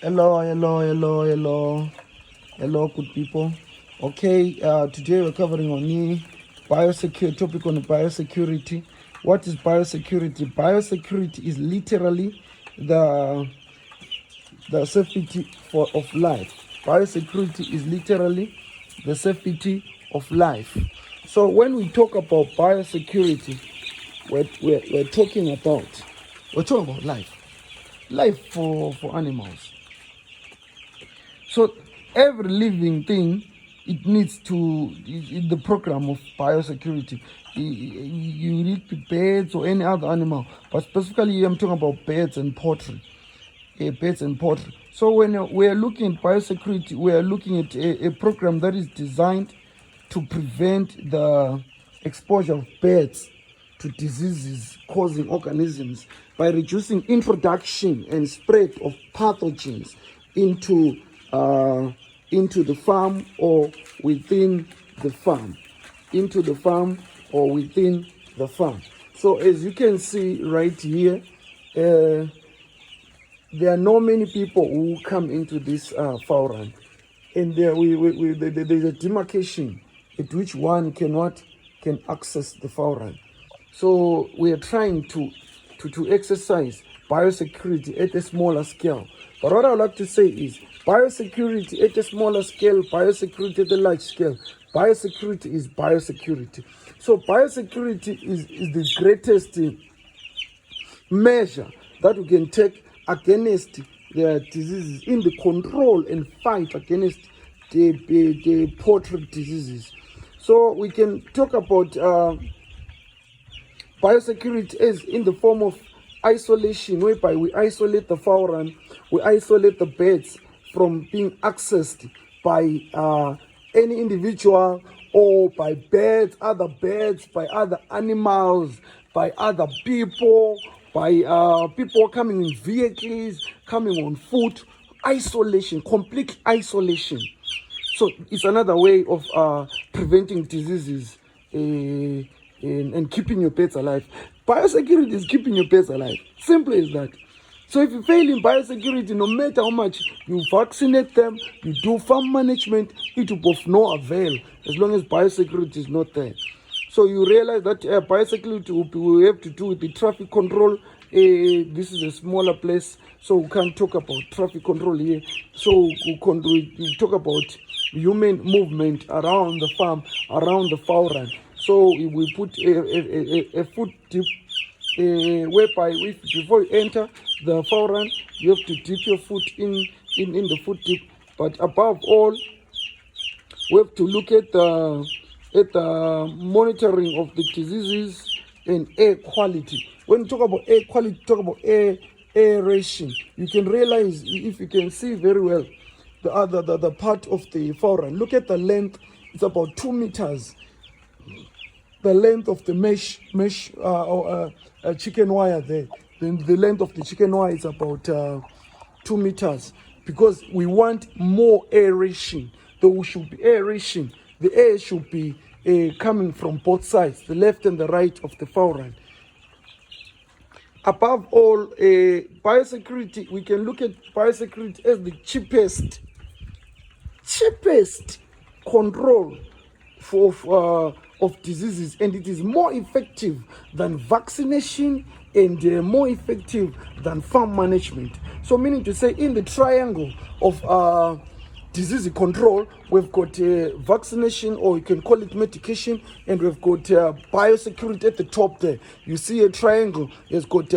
Hello, good people. Okay, today we're covering on the biosecurity topic on biosecurity. What is biosecurity? Biosecurity is literally the safety of life. Biosecurity is literally the safety of life. So when we talk about biosecurity, we're talking about life for animals. So every living thing, it needs to in the program of biosecurity. You need birds or any other animal, but specifically I'm talking about birds and poultry. So when we are looking at biosecurity, we are looking at a program that is designed to prevent the exposure of birds to diseases causing organisms by reducing introduction and spread of pathogens into the farm or within the farm, So as you can see right here, there are not many people who come into this fowl run, and there's a demarcation at which one can access the fowl run. So we are trying to exercise biosecurity at a smaller scale. But what I would like to say is biosecurity at a smaller scale, biosecurity at a large scale. Biosecurity is biosecurity. So biosecurity is the greatest measure that we can take against the diseases, in the control and fight against the poultry diseases. So we can talk about biosecurity as in the form of isolation, whereby we isolate the fowl run, we isolate the birds from being accessed by any individual or by birds, by other animals, by other people, by people coming in vehicles, coming on foot. Isolation, complete isolation. So it's another way of preventing diseases and keeping your pets alive. Biosecurity is keeping your pets alive. Simple as that. So if you fail in biosecurity, no matter how much you vaccinate them, you do farm management, it will be of no avail as long as biosecurity is not there. So you realize that biosecurity we have to do with the traffic control. This is a smaller place, so we can't talk about traffic control here. So we talk about human movement around the farm, around the fowl run. So we put a foot dip, whereby before you enter the fowl run, you have to dip your foot in the foot dip. But above all, we have to look at the monitoring of the diseases and air quality. When you talk about air quality, talk about aeration. You can realize, if you can see very well, the part of the fowl run. Look at the length; it's about 2 meters. The length of the mesh chicken wire there. Then the length of the chicken wire is about 2 meters, because we want more aeration. There should be aeration. The air should be coming from both sides, the left and the right of the fowl run. Above all, biosecurity, we can look at biosecurity as the cheapest control of diseases, and it is more effective than vaccination and more effective than farm management. So meaning to say, in the triangle of disease control, we've got vaccination, or you can call it medication, and we've got biosecurity at the top there. You see a triangle, it's got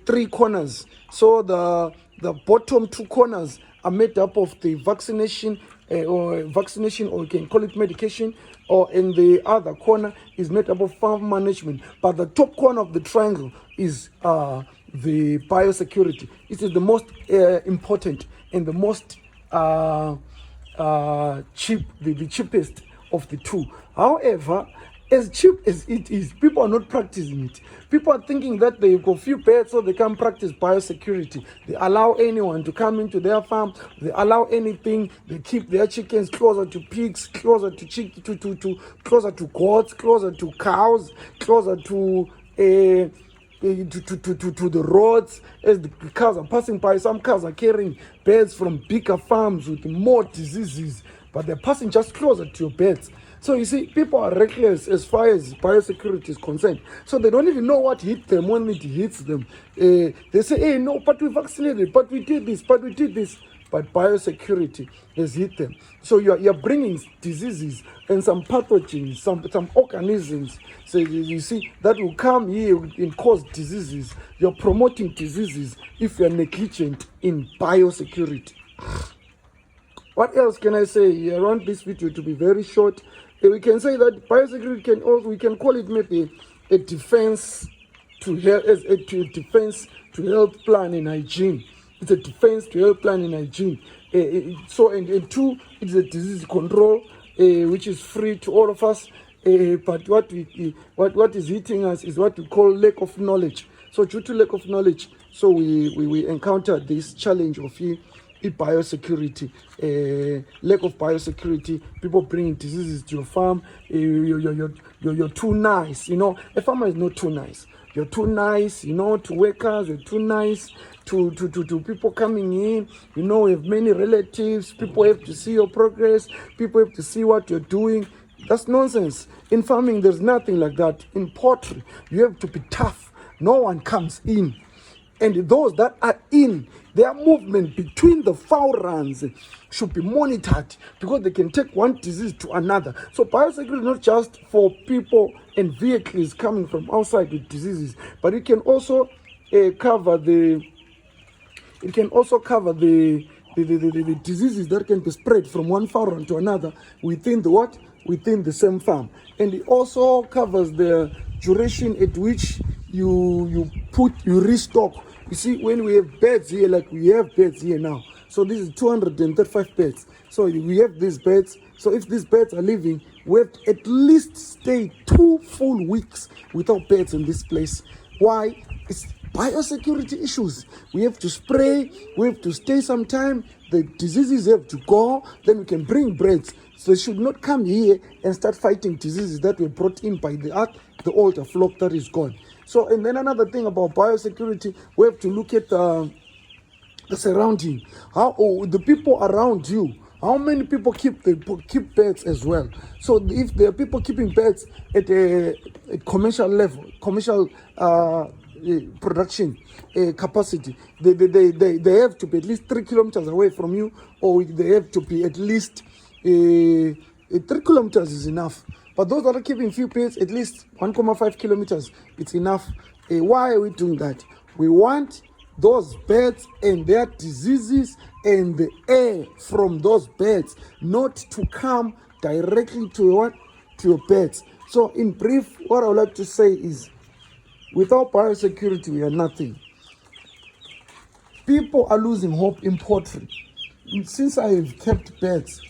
3 corners. So the bottom 2 corners are made up of the vaccination, or you can call it medication, or in the other corner is made up of farm management. But the top corner of the triangle is the biosecurity. It is the most important and the most cheap, the cheapest of the two. However, as cheap as it is, people are not practicing it. People are thinking that they've got few pets, so they can practice biosecurity. They allow anyone to come into their farm. They allow anything. They keep their chickens closer to pigs, closer to closer to goats, closer to cows, closer to to the roads as the cars are passing by. Some cars are carrying birds from bigger farms with more diseases, but they're passing just closer to your beds. So you see, people are reckless as far as biosecurity is concerned. So they don't even know what hit them when it hits them. They say, hey, no, but we vaccinated, but we did this, but we did this. But biosecurity has hit them. So you're bringing diseases and some pathogens, some organisms. So you see, that will come here and cause diseases. You're promoting diseases if you're negligent in biosecurity. What else can I say? I want this video to be very short. We can say that biosecurity can also, we can call it maybe a defense to health, as a defense to health plan and hygiene. It's a defense to health plan and hygiene. And two, it's a disease control, which is free to all of us. But what is hitting us is what we call lack of knowledge. So due to lack of knowledge, so we encounter this challenge of biosecurity, lack of biosecurity, people bringing diseases to your farm. You're too nice, a farmer is not too nice. You're too nice, to workers. You're too nice to people coming in. We have many relatives. People have to see your progress. People have to see what you're doing. That's nonsense. In farming, there's nothing like that. In poultry, you have to be tough. No one comes in. And those that are in, their movement between the fowl runs should be monitored, because they can take one disease to another. So biosecurity is not just for people and vehicles coming from outside with diseases, but it can also cover the diseases that can be spread from one fowl run to another within the same farm. And it also covers the duration at which you restock. You see, when we have beds here, like we have beds here now, so this is 235 beds. So we have these beds. So if these beds are living, we have to at least stay 2 full weeks without beds in this place. Why? It's biosecurity issues. We have to spray, we have to stay some time, the diseases have to go, then we can bring breeds. So they should not come here and start fighting diseases that were brought in by the older flock that is gone. So, and then another thing about biosecurity, we have to look at the surrounding. The people around you, how many people keep pets as well? So if there are people keeping pets at a commercial level, commercial production capacity, they have to be at least 3 kilometers away from you, or they have to be at least 3 kilometers is enough. But those that are keeping few pets, at least 1.5 kilometers, it's enough. Why are we doing that? We want those birds and their diseases and the air from those birds not to come directly to your pets. So in brief, what I would like to say is, without biosecurity, we are nothing. People are losing hope in poultry. Since I kept pets,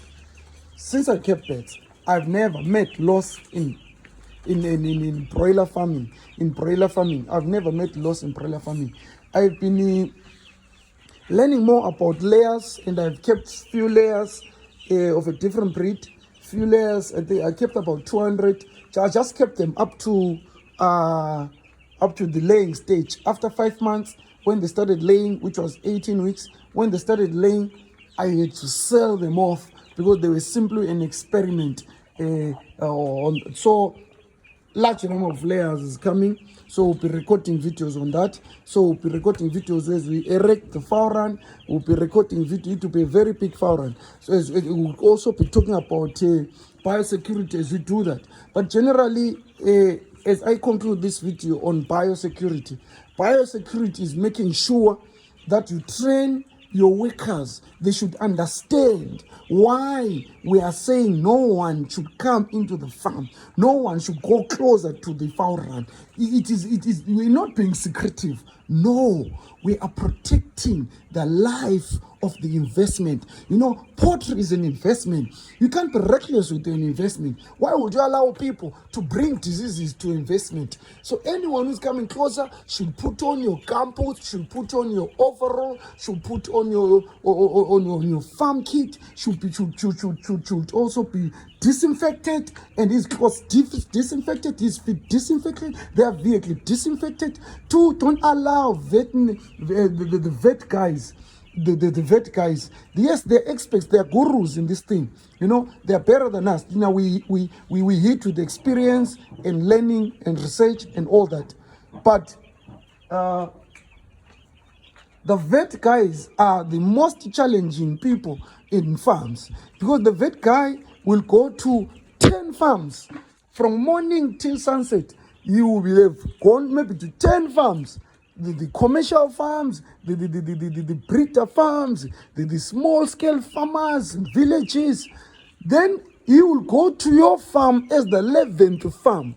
I've never met loss in broiler farming. I've never met loss in broiler farming. I've been learning more about layers, and I've kept few layers of a different breed. Few layers, I kept about 200. I just kept them up to the laying stage. After 5 months, when they started laying, which was 18 weeks, when they started laying, I had to sell them off because they were simply an experiment. So large number of layers is coming, so we'll be recording videos on that. So we'll be recording videos as we erect the fowl run. We'll be recording video. It will be a very big fowl run. So we'll also be talking about biosecurity as we do that. But generally, as I conclude this video on biosecurity is making sure that you train your workers. They should understand why we are saying no one should come into the farm. No one should go closer to the fowl run. We're not being secretive. No, we are protecting the life of the investment. Poultry is an investment. You can't be reckless with an investment. Why would you allow people to bring diseases to investment? So anyone who's coming closer should put on your gumboots, should put on your overall, should put on your farm kit, should also be disinfected, and his clothes disinfected, his feet disinfected, their vehicle disinfected. Two, don't allow the vet guys, the vet guys. Yes, they're experts, they're gurus in this thing. They're better than us. We hit with experience and learning and research and all that. But the vet guys are the most challenging people in farms, because the vet guy will go to 10 farms from morning till sunset. You will have gone maybe to 10 farms, the commercial farms, the breeder farms, the small scale farmers, villages. Then he will go to your farm as the 11th farm,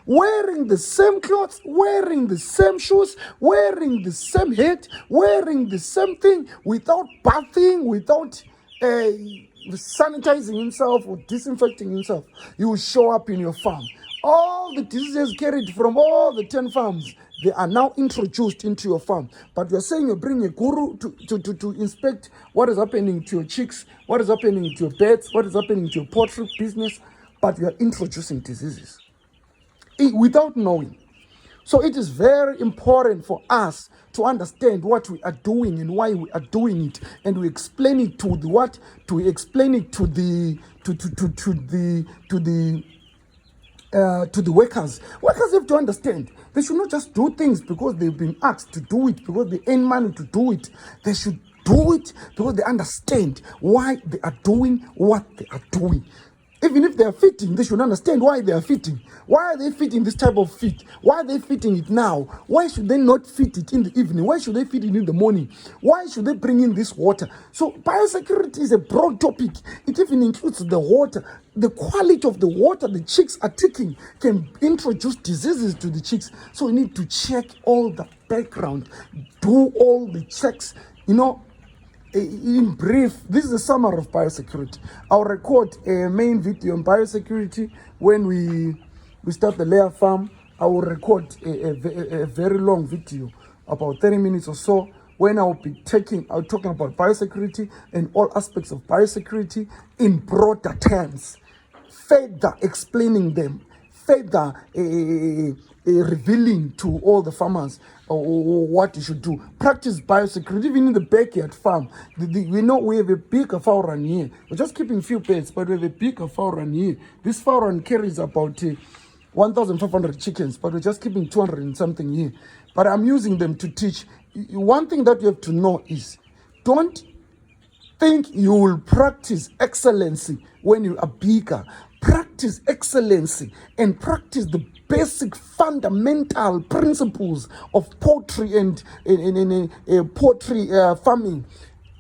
wearing the same clothes, wearing the same shoes, wearing the same hat, wearing the same thing, without bathing, without sanitizing himself or disinfecting himself. He will show up in your farm. All the diseases carried from all the 10 farms, they are now introduced into your farm. But you're saying you're bringing a guru to inspect what is happening to your chicks, what is happening to your birds, what is happening to your poultry business, but you're introducing diseases without knowing. So it is very important for us to understand what we are doing and why we are doing it, and we explain it to the what? To explain it to the workers. Workers have to understand. They should not just do things because they've been asked to do it, because they earn money to do it. They should do it because they understand why they are doing what they are doing. Even if they are fitting, they should understand why they are fitting. Why are they fitting this type of fit? Why are they fitting it now? Why should they not fit it in the evening? Why should they fit it in the morning? Why should they bring in this water? So biosecurity is a broad topic. It even includes the water. The quality of the water the chicks are taking can introduce diseases to the chicks. So we need to check all the background, do all the checks, In brief, this is a summary of biosecurity. I'll record a main video on biosecurity when we start the layer farm. I will record a very long video, about 30 minutes or so, when I'll be talking about biosecurity and all aspects of biosecurity in broader terms, further explaining them, further revealing to all the farmers what you should do. Practice biosecurity even in the backyard farm. We know we have a bigger fowl run here. We're just keeping few pets, but we have a bigger fowl run here. This fowl run carries about 1,500 chickens, but we're just keeping 200 and something here. But I'm using them to teach. One thing that you have to know is, don't think you will practice excellency when you are bigger. Practice excellency and practice the basic fundamental principles of poultry and poultry farming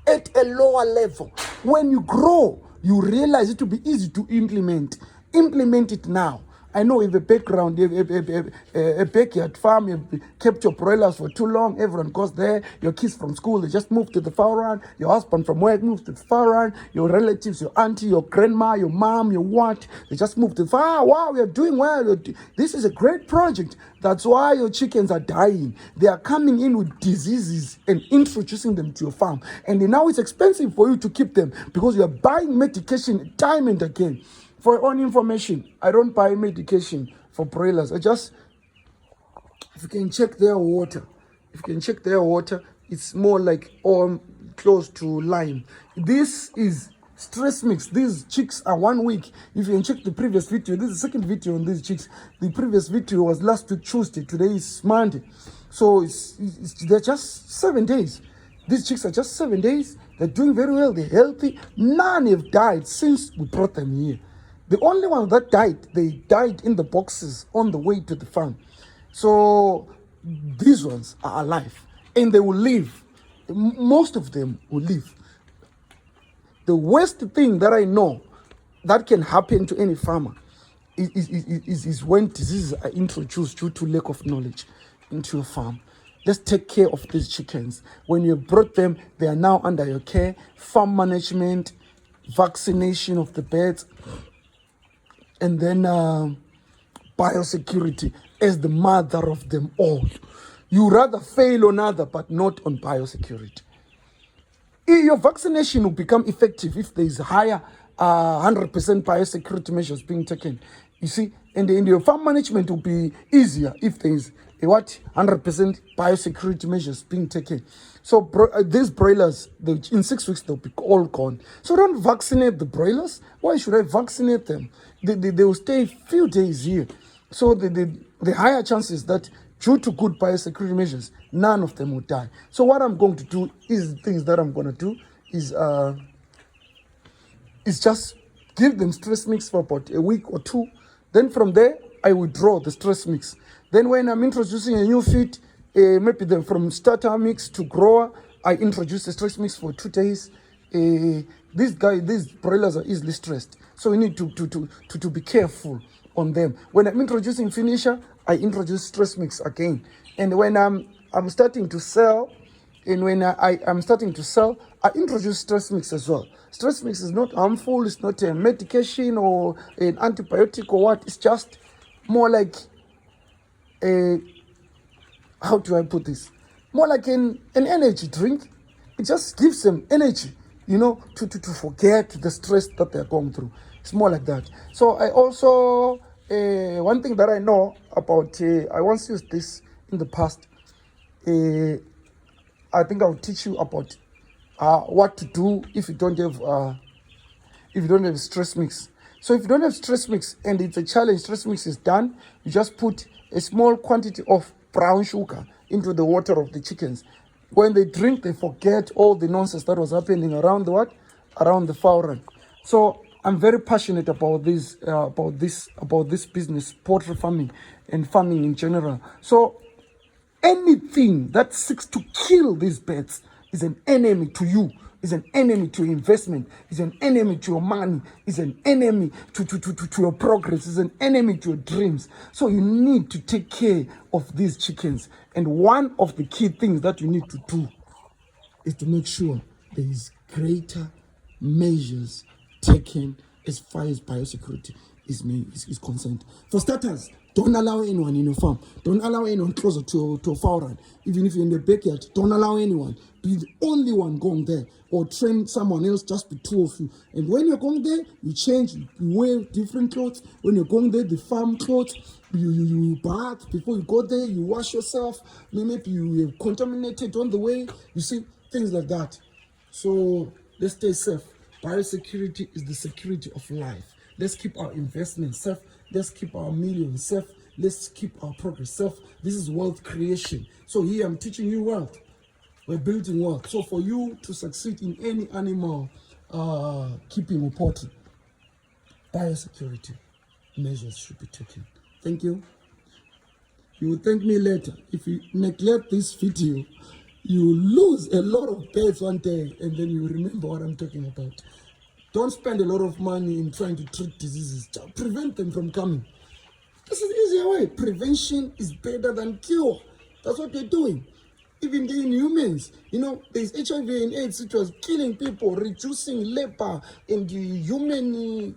at a lower level. When you grow, you realize it will be easy to implement. Implement it now. I know in the background, a backyard farm, you've kept your broilers for too long, everyone goes there, your kids from school, they just move to the fowl run, your husband from work moves to the fowl run, your relatives, your auntie, your grandma, your mom, your what, they just move to the fowl. Wow, we are doing well. This is a great project. That's why your chickens are dying. They are coming in with diseases and introducing them to your farm. And now it's expensive for you to keep them because you are buying medication time and again. For your own information, I don't buy medication for broilers. If you can check their water, it's more like close to lime. This is stress mix. These chicks are 1 week. If you can check the previous video, this is the second video on these chicks. The previous video was last week Tuesday. Today is Monday. So they're just 7 days. These chicks are just 7 days. They're doing very well. They're healthy. None have died since we brought them here. The only ones that died, they died in the boxes on the way to the farm. So these ones are alive and they will live. Most of them will live. The worst thing that I know that can happen to any farmer is when diseases are introduced due to lack of knowledge into your farm. Just take care of these chickens. When you brought them, they are now under your care. Farm management, vaccination of the birds, and then biosecurity as the mother of them all. You rather fail on other, but not on biosecurity. Your vaccination will become effective if there is higher 100% biosecurity measures being taken. You see, and your farm management will be easier if there is a 100% biosecurity measures being taken. So these broilers, in 6 weeks, they'll be all gone. So don't vaccinate the broilers. Why should I vaccinate them? They will stay a few days here. So the higher chances that due to good biosecurity measures, none of them will die. So what I'm going to do is just give them stress mix for about a week or two. Then from there, I withdraw the stress mix. Then when I'm introducing a new feed, maybe from starter mix to grower, I introduce the stress mix for 2 days. These broilers are easily stressed. So we need to be careful on them. When I'm introducing finisher, I introduce stress mix again. And when I'm starting to sell, I introduce stress mix as well. Stress mix is not harmful. It's not a medication or an antibiotic or what. It's just more like how do I put this? More like an energy drink. It just gives them energy, to forget the stress that they're going through. It's more like that. So I also, one thing that I know about, I once used this in the past. I think I'll teach you about what to do if you don't have stress mix. So if you don't have stress mix and it's a challenge, stress mix is done, you just put a small quantity of brown sugar into the water of the chickens. When they drink, they forget all the nonsense that was happening around the fowl run. So I'm very passionate about this business, poultry farming and farming in general. So anything that seeks to kill these birds is an enemy to you, is an enemy to investment, is an enemy to your money, is an enemy to your progress, is an enemy to your dreams. So you need to take care of these chickens. And one of the key things that you need to do is to make sure there is greater measures taken as far as biosecurity is concerned. For starters, don't allow anyone in your farm. Don't allow anyone closer to a fowl run. Even if you're in the backyard, don't allow anyone. Be the only one going there, or train someone else, just be 2 of you. And when you're going there, you change, you wear different clothes. When you're going there, the farm clothes, you bath. Before you go there, you wash yourself. Maybe you have contaminated on the way. You see, things like that. So let's stay safe. Biosecurity is the security of life. Let's keep our investments safe. Let's keep our millions safe. Let's keep our progress safe. This is wealth creation. So here I'm teaching you wealth. We're building wealth. So for you to succeed in any animal keeping or poultry, biosecurity measures should be taken. Thank you. You will thank me later. If you neglect this video, you will lose a lot of birds one day, and then you will remember what I'm talking about. Don't spend a lot of money in trying to treat diseases. Just prevent them from coming. This is the easier way. Prevention is better than cure. That's what we're doing. Even in humans, there's HIV and AIDS, which was killing people, reducing labor in the human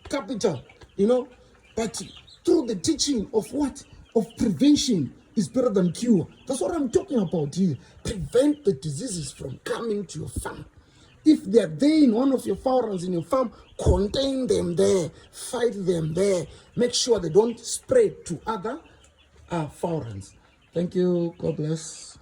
capital, But through the teaching of what? Of prevention is better than cure. That's what I'm talking about here. Prevent the diseases from coming to your farm. If they're there in one of your fowl runs in your farm, contain them there, fight them there. Make sure they don't spread to other fowl runs. Thank you. God bless.